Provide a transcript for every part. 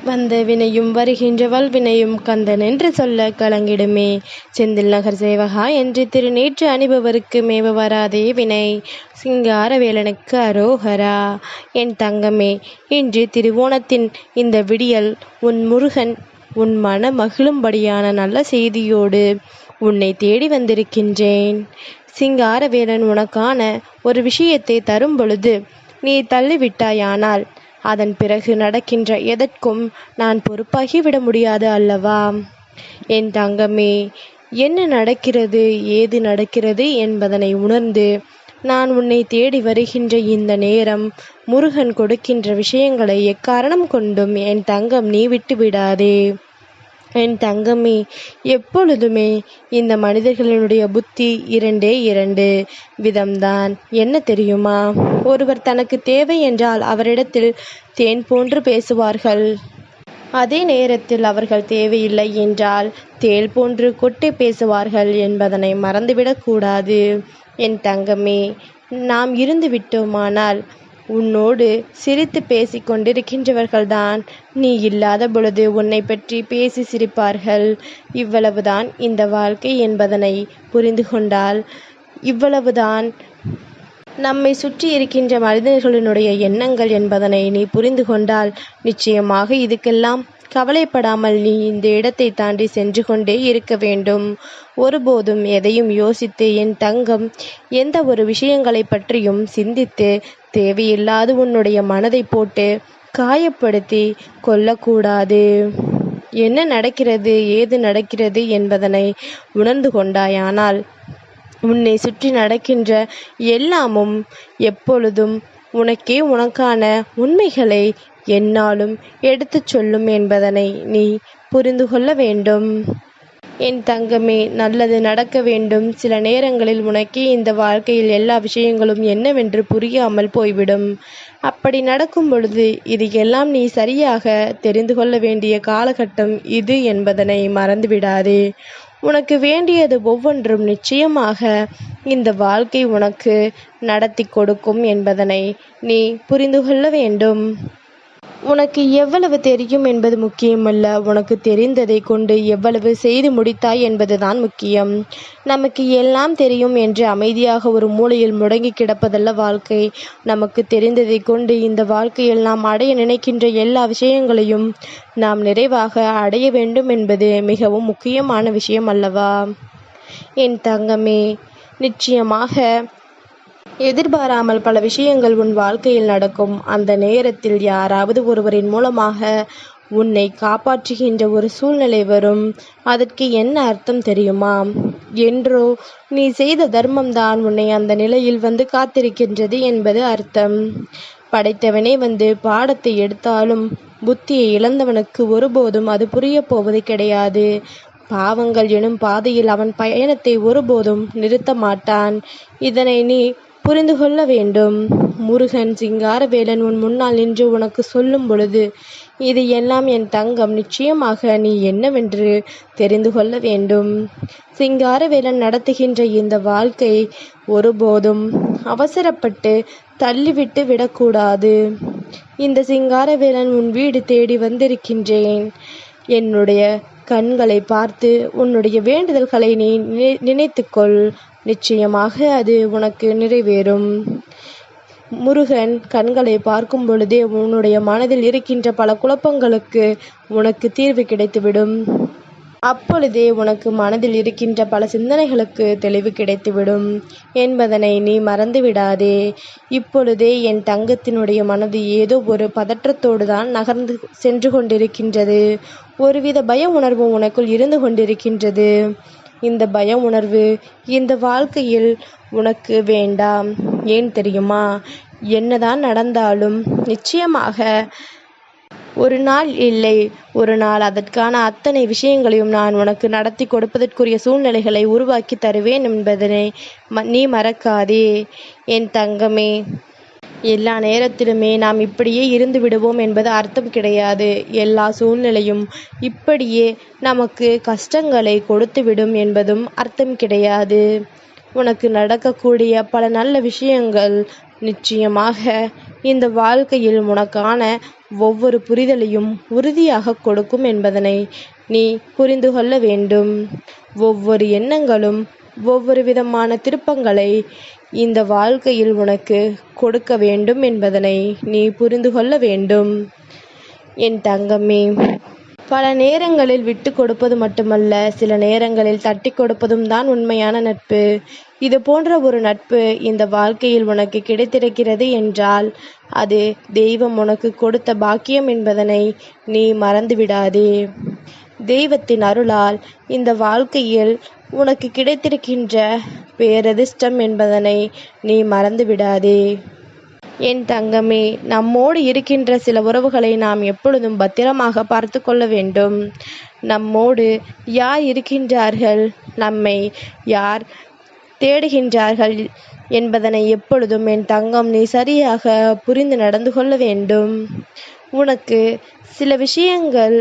வந்த வினையும் வருகின்ற வல்வினையும் கந்தன் என்று சொல்ல கலங்கிடுமே. செந்தில் நகர் சேவகா என்று திருநேற்று அணிபவருக்கு மேவ வராதே வினை. சிங்காரவேலனுக்கு அரோகரா. என் தங்கமே, இன்று திருவோணத்தின் இந்த விடியல் உன் முருகன் உன் மன மகிழும்படியான நல்ல செய்தியோடு உன்னை தேடி வந்திருக்கின்றேன். சிங்காரவேலன் உனக்கான ஒரு விஷயத்தை தரும் பொழுது நீ தள்ளிவிட்டாயானால் அதன் பிறகு நடக்கின்ற எதற்கும் நான் பொறுப்பாகிவிட முடியாது அல்லவா? என் தங்கமே, என்ன நடக்கிறது ஏது நடக்கிறது என்பதனை உணர்ந்து நான் உன்னை தேடி வருகின்ற இந்த நேரம் முருகன் கொடுக்கின்ற விஷயங்களை எக்காரணம் கொண்டும் என் தங்கம் நீ விட்டு விடாதே. என் தங்கமே, எப்பொழுதுமே இந்த மனிதர்களினுடைய புத்தி இரண்டு விதம்தான். என்ன தெரியுமா? ஒருவர் தனக்கு தேவை என்றால் அவரிடத்தில் தேன் போன்று பேசுவார்கள். அதே நேரத்தில் அவர்கள் தேவையில்லை என்றால் தேள் போன்று கொட்டி பேசுவார்கள் என்பதனை மறந்துவிடக்கூடாது. என் தங்கமே, நாம் இருந்து விட்டோமானால் உன்னோடு சிரித்து பேசி கொண்டிருக்கின்றவர்கள்தான் நீ இல்லாத பொழுது உன்னை பற்றி பேசி சிரிப்பார்கள். இவ்வளவுதான் இந்த வாழ்க்கை என்பதனை புரிந்து கொண்டால், இவ்வளவுதான் நம்மை சுற்றி இருக்கின்ற மனிதர்களினுடைய எண்ணங்கள் என்பதனை நீ புரிந்து கொண்டால், நிச்சயமாக இதுக்கெல்லாம் கவலைப்படாமல் நீ இந்த இடத்தை தாண்டி சென்று கொண்டே இருக்க வேண்டும். ஒருபோதும் எதையும் யோசித்து என் தங்கம் எந்த ஒரு விஷயங்களை பற்றியும் சிந்தித்து தேவையில்லாது உன்னுடைய மனதை போட்டு காயப்படுத்தி கொள்ளக்கூடாது. என்ன நடக்கிறது ஏது நடக்கிறது என்பதனை உணர்ந்து கொண்டாயானால் உன்னை சுற்றி நடக்கின்ற எல்லாமும் எப்பொழுதும் உனக்கே உனக்கான உண்மைகளை என்னாலும் எடுத்துச் சொல்லும் என்பதனை நீ புரிந்து கொள்ள வேண்டும். என் தங்கமே, நல்லது நடக்க வேண்டும். சில நேரங்களில் உனக்கே இந்த வாழ்க்கையில் எல்லா விஷயங்களும் என்னவென்று புரியாமல் போய்விடும். அப்படி நடக்கும் பொழுது இது எல்லாம் நீ சரியாக தெரிந்து கொள்ள வேண்டிய காலகட்டம் இது என்பதனை மறந்துவிடாதே. உனக்கு வேண்டியது ஒவ்வொன்றும் நிச்சயமாக இந்த வாழ்க்கை உனக்கு நடத்தி கொடுக்கும் என்பதனை நீ புரிந்து கொள்ள வேண்டும். உனக்கு எவ்வளவு தெரியும் என்பது முக்கியமல்ல, உனக்கு தெரிந்ததை கொண்டு எவ்வளவு செய்து முடித்தாய் என்பதுதான் முக்கியம். நமக்கு எல்லாம் தெரியும் என்று அமைதியாக ஒரு மூலையில் முடங்கி கிடப்பதல்ல வாழ்க்கை. நமக்கு தெரிந்ததை கொண்டு இந்த வாழ்க்கையில் நாம் அடைய நினைக்கின்ற எல்லா விஷயங்களையும் நாம் நிறைவாக அடைய வேண்டும் என்பது மிகவும் முக்கியமான விஷயம் அல்லவா? என் தங்கமே, நிச்சயமாக எதிர்பாராமல் பல விஷயங்கள் உன் வாழ்க்கையில் நடக்கும். அந்த நேரத்தில் யாராவது ஒருவரின் மூலமாக உன்னை காப்பாற்றுகின்ற ஒரு சூழ்நிலை வரும். அதற்கு என்ன அர்த்தம் தெரியுமா? என்றோ நீ செய்த தர்மம்தான் உன்னை அந்த நிலையில் வந்து காத்திருக்கின்றது என்பது அர்த்தம். படைத்தவனே வந்து பாடத்தை எடுத்தாலும் புத்தியை இழந்தவனுக்கு ஒருபோதும் அது புரிய போவது கிடையாது. பாவங்கள் எனும் பாதையில் அவன் பயணத்தை ஒருபோதும் நிறுத்த மாட்டான். இதனை நீ புரிந்து கொள்ள வேண்டும். முருகன் சிங்காரவேலன் உன் முன்னால் நின்று உனக்கு சொல்லும் பொழுது இது எல்லாம் என் தங்கம் நிச்சயமாக நீ என்னவென்று தெரிந்து கொள்ள வேண்டும். சிங்காரவேலன் நடத்துகின்ற இந்த வாழ்க்கை ஒருபோதும் அவசரப்பட்டு தள்ளிவிட்டு விடக்கூடாது. இந்த சிங்காரவேலன் உன் வீடு தேடி வந்திருக்கின்றேன். என்னுடைய கண்களை பார்த்து உன்னுடைய வேண்டுதல்களை நீ நினைத்துக்கொள். நிச்சயமாக அது உனக்கு நிறைவேறும். முருகன் கண்களை பார்க்கும் பொழுதே உன்னுடைய மனதில் இருக்கின்ற பல குழப்பங்களுக்கு உனக்கு தீர்வு கிடைத்துவிடும். அப்பொழுதே உனக்கு மனதில் இருக்கின்ற பல சிந்தனைகளுக்கு தெளிவு கிடைத்துவிடும் என்பதனை நீ மறந்து விடாதே. இப்பொழுதே என் தங்கத்தினுடைய மனது ஏதோ ஒரு பதற்றத்தோடு தான் நகர்ந்து சென்று கொண்டிருக்கின்றது. ஒருவித பய உணர்வு உனக்குள் இருந்து கொண்டிருக்கின்றது. இந்த பய உணர்வு இந்த வாழ்க்கையில் உனக்கு வேண்டாம். ஏன் தெரியுமா? என்னதான் நடந்தாலும் நிச்சயமாக ஒரு நாள் இல்லை ஒரு நாள் அதற்கான அத்தனை விஷயங்களையும் நான் உனக்கு நடத்தி கொடுப்பதற்குரிய சூழ்நிலைகளை உருவாக்கி தருவேன் என்பதனை நீ மறக்காதே. என் தங்கமே, எல்லா நேரத்திலுமே நாம் இப்படியே இருந்து விடுவோம் என்பது அர்த்தம் கிடையாது. எல்லா சூழ்நிலையும் இப்படியே நமக்கு கஷ்டங்களை கொடுத்துவிடும் என்பதும் அர்த்தம் கிடையாது. உனக்கு நடக்கக்கூடிய பல நல்ல விஷயங்கள் நிச்சயமாக இந்த வாழ்க்கையில் உனக்கான ஒவ்வொரு புரிதலையும் உறுதியாக கொடுக்கும் என்பதனை நீ புரிந்து கொள்ள வேண்டும். ஒவ்வொரு எண்ணங்களும் ஒவ்வொரு விதமான திருப்பங்களை இந்த வாழ்க்கையில் உனக்கு கொடுக்க வேண்டும் என்பதனை நீ புரிந்து கொள்ள வேண்டும். என் தங்கமே, பல நேரங்களில் விட்டு கொடுப்பது மட்டுமல்ல, சில நேரங்களில் தட்டி கொடுப்பதும் தான் உண்மையான நட்பு. இது போன்ற ஒரு நட்பு இந்த வாழ்க்கையில் உனக்கு கிடைத்திருக்கிறது என்றால் அது தெய்வம் உனக்கு கொடுத்த பாக்கியம் என்பதனை நீ மறந்துவிடாதே. தெய்வத்தின் அருளால் இந்த வாழ்க்கையில் உனக்கு கிடைத்திருக்கின்ற பேரதிர்ஷ்டம் என்பதனை நீ மறந்துவிடாதே. என் தங்கமே, நம்மோடு இருக்கின்ற சில உறவுகளை நாம் எப்பொழுதும் பத்திரமாக பார்த்து கொள்ள வேண்டும். நம்மோடு யார் இருக்கின்றார்கள், நம்மை யார் தேடுகின்றார்கள் என்பதனை எப்பொழுதும் என் தங்கம் நீ சரியாக புரிந்து நடந்து கொள்ள வேண்டும். உனக்கு சில விஷயங்கள்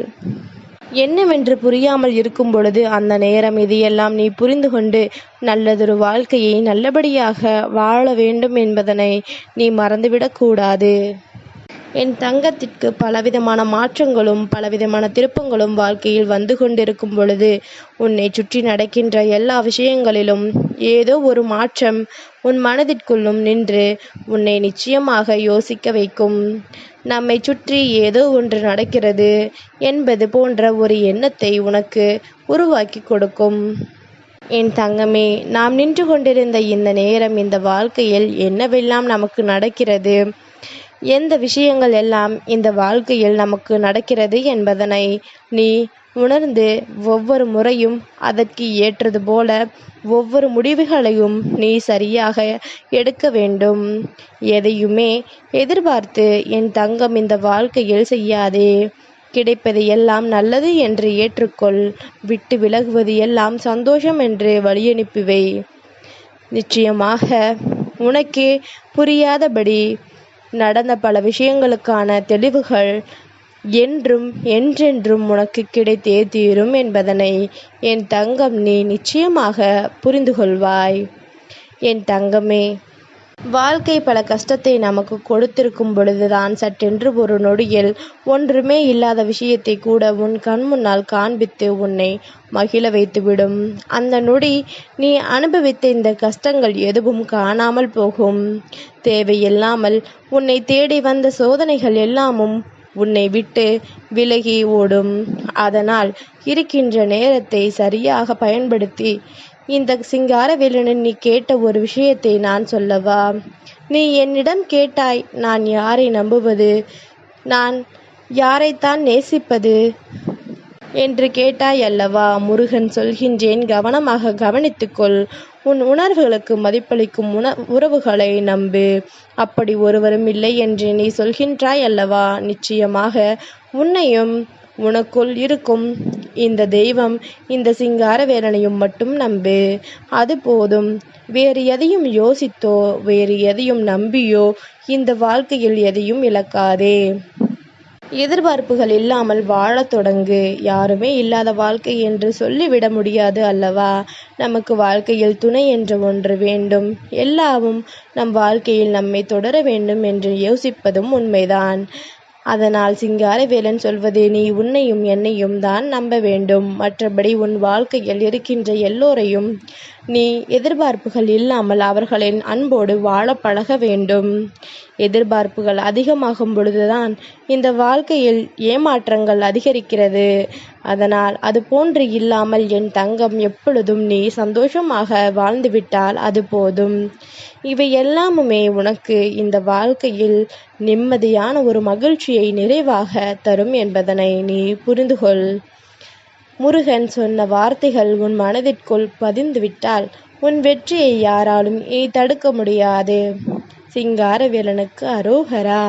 என்னவென்று புரியாமல் இருக்கும் பொழுது அந்த நேரம் இதையெல்லாம் நீ புரிந்து கொண்டு நல்லதொரு வாழ்க்கையை நல்லபடியாக வாழ வேண்டும் என்பதனை நீ மறந்துவிடக்கூடாது. என் தங்கத்திற்கு பலவிதமான மாற்றங்களும் பலவிதமான திருப்பங்களும் வாழ்க்கையில் வந்து கொண்டிருக்கும் பொழுது உன்னை சுற்றி நடக்கின்ற எல்லா விஷயங்களிலும் ஏதோ ஒரு மாற்றம் உன் மனதிற்குள்ளும் நின்று உன்னை நிச்சயமாக யோசிக்க வைக்கும். நம்மை சுற்றி ஏதோ ஒன்று நடக்கிறது என்பது போன்ற ஒரு எண்ணத்தை உனக்கு உருவாக்கி கொடுக்கும். என் தங்கமே, நாம் நின்று கொண்டிருந்த இந்த நேரம், இந்த வாழ்க்கையில் என்னவெல்லாம் நமக்கு நடக்கிறது, எந்த விஷயங்கள் எல்லாம் இந்த வாழ்க்கையில் நமக்கு நடக்கிறது என்பதனை நீ உணர்ந்து ஒவ்வொரு முறையும் அதற்கு ஏற்றது போல ஒவ்வொரு முடிவுகளையும் நீ சரியாக எடுக்க வேண்டும். எதையுமே எதிர்பார்த்து என் தங்கம் இந்த வாழ்க்கையில் செய்யாதே. கிடைப்பது எல்லாம் நல்லது என்று ஏற்றுக்கொள். விட்டு விலகுவது எல்லாம் சந்தோஷம் என்று வழியனுப்பிவை. நிச்சயமாக உனக்கே புரியாதபடி நடந்த பல விஷயங்களுக்கான தெளிவுகள் என்றும் என்றென்றும் உனக்கு கிடைத்தே தீரும் என்பதனை என் தங்கம் நீ நிச்சயமாக புரிந்து கொள்வாய். என் தங்கமே, வாழ்க்கை பல கஷ்டத்தை நமக்கு கொடுத்திருக்கும் பொழுதுதான் சட்டென்று ஒரு நொடியில் ஒன்றுமே இல்லாத விஷயத்தை கூட உன் கண் முன்னால் காண்பித்து உன்னை மகிழ வைத்துவிடும். அந்த நொடி நீ அனுபவித்த இந்த கஷ்டங்கள் எதுவும் காணாமல் போகும். தேவையில்லாமல் உன்னை தேடி வந்த சோதனைகள் எல்லாமும் உன்னை விட்டு விலகி ஓடும். அதனால் இருக்கின்ற நேரத்தை சரியாக பயன்படுத்தி இந்த சிங்காரவேலனின் நீ கேட்ட ஒரு விஷயத்தை நான் சொல்லவா? நீ என்னிடம் கேட்டாய், நான் யாரை நம்புவது, நான் யாரைத்தான் நேசிப்பது என்று கேட்டாய் அல்லவா? முருகன் சொல்கின்றேன், கவனமாக கவனித்துக்கொள். உன் உணர்வுகளுக்கு மதிப்பளிக்கும் உறவுகளை நம்பு. அப்படி ஒருவரும் இல்லை என்று நீ சொல்கின்றாய் அல்லவா? நிச்சயமாக உன்னையும் உனக்குள் இருக்கும் இந்த தெய்வம், இந்த சிங்காரவேலனையும் மட்டும் நம்பு. அது போதும். வேறு எதையும் யோசித்தோ வேறு எதையும் நம்பியோ இந்த வாழ்க்கையில் எதையும் இழக்காதே. எதிர்பார்ப்புகள் இல்லாமல் வாழத் தொடங்கு. யாருமே இல்லாத வாழ்க்கை என்று சொல்லிவிட முடியாது அல்லவா? நமக்கு வாழ்க்கையில் துணை என்ற ஒன்று வேண்டும். எல்லாமும் நம் வாழ்க்கையில் நம்மை தொடர வேண்டும் என்று யோசிப்பதும் உண்மைதான். அதனால் சிங்காரவேலன் சொல்வது, நீ உன்னையும் என்னையும் தான் நம்ப வேண்டும். மற்றபடி உன் வாழ்க்கையில் இருக்கின்ற எல்லோரையும் நீ எதிர்பார்ப்புகள் இல்லாமல் அவர்களின் அன்போடு வாழ பழக வேண்டும். எதிர்பார்ப்புகள் அதிகமாகும் பொழுதுதான் இந்த வாழ்க்கையில் ஏமாற்றங்கள் அதிகரிக்கிறது. அதனால் அது போன்று இல்லாமல் என் தங்கம் எப்பொழுதும் நீ சந்தோஷமாக வாழ்ந்துவிட்டால் அது போதும். இவை எல்லாமுமே உனக்கு இந்த வாழ்க்கையில் நிம்மதியான ஒரு மகிழ்ச்சியை நிறைவாக தரும் என்பதனை நீ புரிந்துகொள். முருகன் சொன்ன வார்த்தைகள் உன் மனதிற்குள் பதிந்துவிட்டால் உன் வெற்றியை யாராலும் தடுக்க முடியாது. சிங்காரவேலனுக்கு அரோகரா.